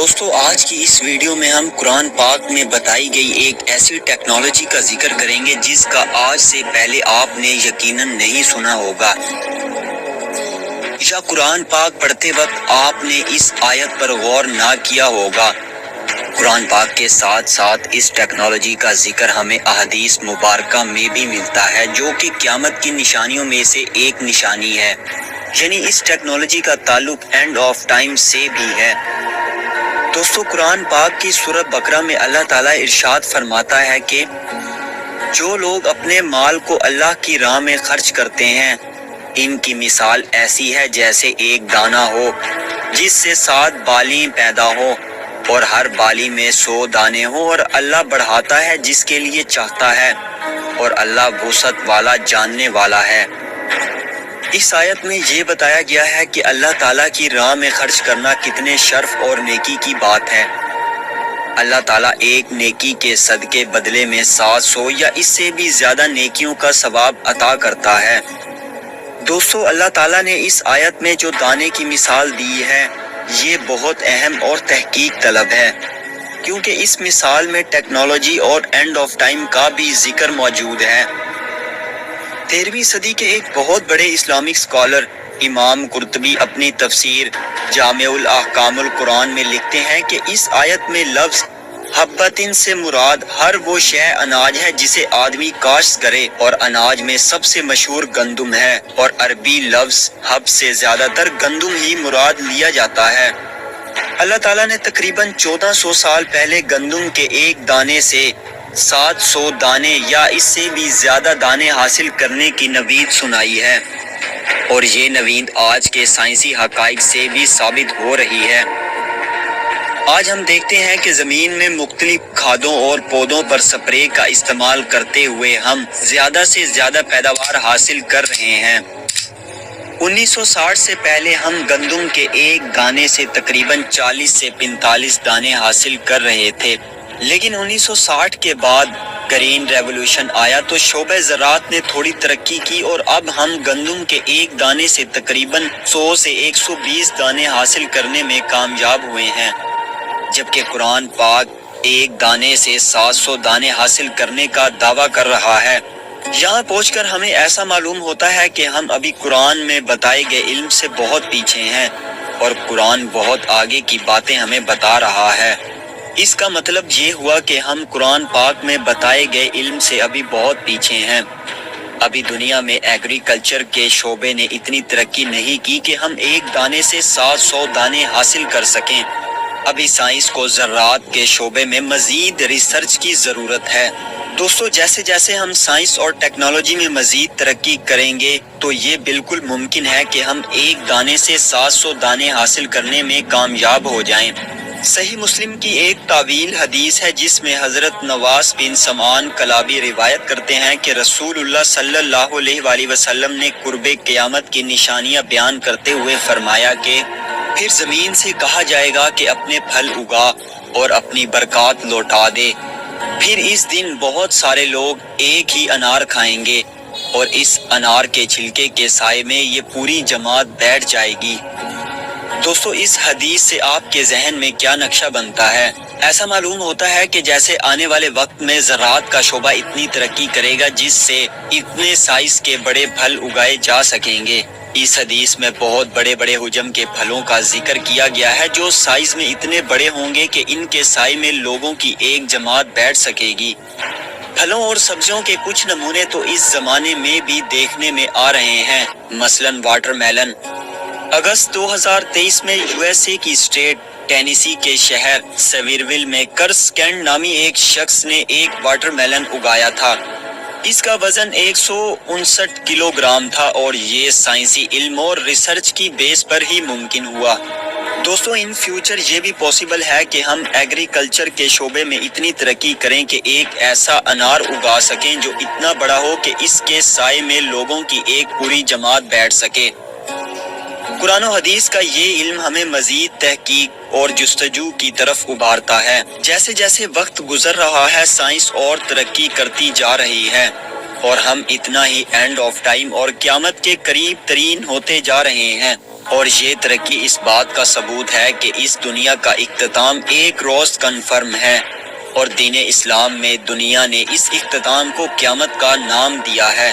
دوستو آج کی اس ویڈیو میں ہم قرآن پاک میں بتائی گئی ایک ایسی ٹیکنالوجی کا ذکر کریں گے جس کا آج سے پہلے آپ نے یقیناً نہیں سنا ہوگا، یا قرآن پاک پڑھتے وقت آپ نے اس آیت پر غور نہ کیا ہوگا۔ قرآن پاک کے ساتھ ساتھ اس ٹیکنالوجی کا ذکر ہمیں احادیث مبارکہ میں بھی ملتا ہے، جو کہ قیامت کی نشانیوں میں سے ایک نشانی ہے، یعنی اس ٹیکنالوجی کا تعلق اینڈ آف ٹائم سے بھی ہے۔ دوستو قرآن پاک کی سورہ بقرہ میں اللہ تعالیٰ ارشاد فرماتا ہے کہ جو لوگ اپنے مال کو اللہ کی راہ میں خرچ کرتے ہیں، ان کی مثال ایسی ہے جیسے ایک دانہ ہو جس سے 7 بالیں پیدا ہو اور ہر بالی میں 100 دانے ہوں، اور اللہ بڑھاتا ہے جس کے لیے چاہتا ہے، اور اللہ وسعت والا جاننے والا ہے۔ اس آیت میں یہ بتایا گیا ہے کہ اللہ تعالیٰ کی راہ میں خرچ کرنا کتنے شرف اور نیکی کی بات ہے۔ اللہ تعالیٰ ایک نیکی کے صدقے بدلے میں 700 یا اس سے بھی زیادہ نیکیوں کا ثواب عطا کرتا ہے۔ دوستو اللہ تعالیٰ نے اس آیت میں جو دانے کی مثال دی ہے، یہ بہت اہم اور تحقیق طلب ہے، کیونکہ اس مثال میں ٹیکنالوجی اور اینڈ آف ٹائم کا بھی ذکر موجود ہے۔ 13ویں صدی کے ایک بہت بڑے اسلامک اسکالر امام قرطبی اپنی تفسیر جامع الاحکام القرآن میں لکھتے ہیں کہ اس آیت میں لفظ حبتن سے مراد ہر وہ شے اناج ہے جسے آدمی کاشت کرے، اور اناج میں سب سے مشہور گندم ہے، اور عربی لفظ حب سے زیادہ تر گندم ہی مراد لیا جاتا ہے۔ اللہ تعالیٰ نے تقریباً 1400 سال پہلے گندم کے ایک دانے سے 700 دانے یا اس سے بھی زیادہ دانے حاصل کرنے کی نوید سنائی ہے، اور یہ نوید آج کے سائنسی حقائق سے بھی ثابت ہو رہی ہے۔ آج ہم دیکھتے ہیں کہ زمین میں مختلف کھادوں اور پودوں پر سپرے کا استعمال کرتے ہوئے ہم زیادہ سے زیادہ پیداوار حاصل کر رہے ہیں۔ 1960 سے پہلے ہم گندم کے ایک دانے سے تقریباً 40 سے 45 دانے حاصل کر رہے تھے، لیکن 1960 کے بعد گرین ریولوشن آیا تو شعبہ زراعت نے تھوڑی ترقی کی، اور اب ہم گندم کے ایک دانے سے تقریباً 100 سے 120 دانے حاصل کرنے میں کامیاب ہوئے ہیں، جبکہ قرآن پاک ایک دانے سے 700 دانے حاصل کرنے کا دعویٰ کر رہا ہے۔ یہاں پہنچ کر ہمیں ایسا معلوم ہوتا ہے کہ ہم ابھی قرآن میں بتائے گئے علم سے بہت پیچھے ہیں، اور قرآن بہت آگے کی باتیں ہمیں بتا رہا ہے۔ اس کا مطلب یہ ہوا کہ ہم قرآن پاک میں بتائے گئے علم سے ابھی بہت پیچھے ہیں۔ ابھی دنیا میں ایگریکلچر کے شعبے نے اتنی ترقی نہیں کی کہ ہم ایک دانے سے 700 دانے حاصل کر سکیں۔ ابھی سائنس کو زراعت کے شعبے میں مزید ریسرچ کی ضرورت ہے۔ دوستو جیسے جیسے ہم سائنس اور ٹیکنالوجی میں مزید ترقی کریں گے تو یہ بالکل ممکن ہے کہ ہم ایک دانے سے 700 دانے حاصل کرنے میں کامیاب ہو جائیں۔ صحیح مسلم کی ایک طویل حدیث ہے جس میں حضرت نواس بن سمعان کلابی روایت کرتے ہیں کہ رسول اللہ صلی اللہ علیہ وآلہ وسلم نے قرب قیامت کی نشانیاں بیان کرتے ہوئے فرمایا کہ پھر زمین سے کہا جائے گا کہ اپنے پھل اگا اور اپنی برکات لوٹا دے۔ پھر اس دن بہت سارے لوگ ایک ہی انار کھائیں گے، اور اس انار کے چھلکے کے سائے میں یہ پوری جماعت بیٹھ جائے گی۔ دوستو اس حدیث سے آپ کے ذہن میں کیا نقشہ بنتا ہے؟ ایسا معلوم ہوتا ہے کہ جیسے آنے والے وقت میں زراعت کا شعبہ اتنی ترقی کرے گا جس سے اتنے سائز کے بڑے پھل اگائے جا سکیں گے۔ اس حدیث میں بہت بڑے بڑے حجم کے پھلوں کا ذکر کیا گیا ہے جو سائز میں اتنے بڑے ہوں گے کہ ان کے سائے میں لوگوں کی ایک جماعت بیٹھ سکے گی۔ پھلوں اور سبزیوں کے کچھ نمونے تو اس زمانے میں بھی دیکھنے میں آ رہے ہیں، مثلاً واٹر میلن۔ اگست 2023 میں یو ایس اے کی اسٹیٹ ٹینیسی کے شہر سیویرویل میں کرس کینڈ نامی ایک شخص نے ایک واٹر میلن اگایا تھا۔ اس کا وزن 159 کلو گرام تھا، اور یہ سائنسی علم اور ریسرچ کی بیس پر ہی ممکن ہوا۔ دوستو ان فیوچر یہ بھی پاسبل ہے کہ ہم ایگریکلچر کے شعبے میں اتنی ترقی کریں کہ ایک ایسا انار اگا سکیں جو اتنا بڑا ہو کہ اس کے سائے میں لوگوں کی ایک پوری جماعت بیٹھ سکے۔ قرآن و حدیث کا یہ علم ہمیں مزید تحقیق اور جستجو کی طرف ابھارتا ہے۔ جیسے جیسے وقت گزر رہا ہے سائنس اور ترقی کرتی جا رہی ہے، اور ہم اتنا ہی اینڈ آف ٹائم اور قیامت کے قریب ترین ہوتے جا رہے ہیں۔ اور یہ ترقی اس بات کا ثبوت ہے کہ اس دنیا کا اختتام ایک روز کنفرم ہے، اور دین اسلام میں دنیا نے اس اختتام کو قیامت کا نام دیا ہے۔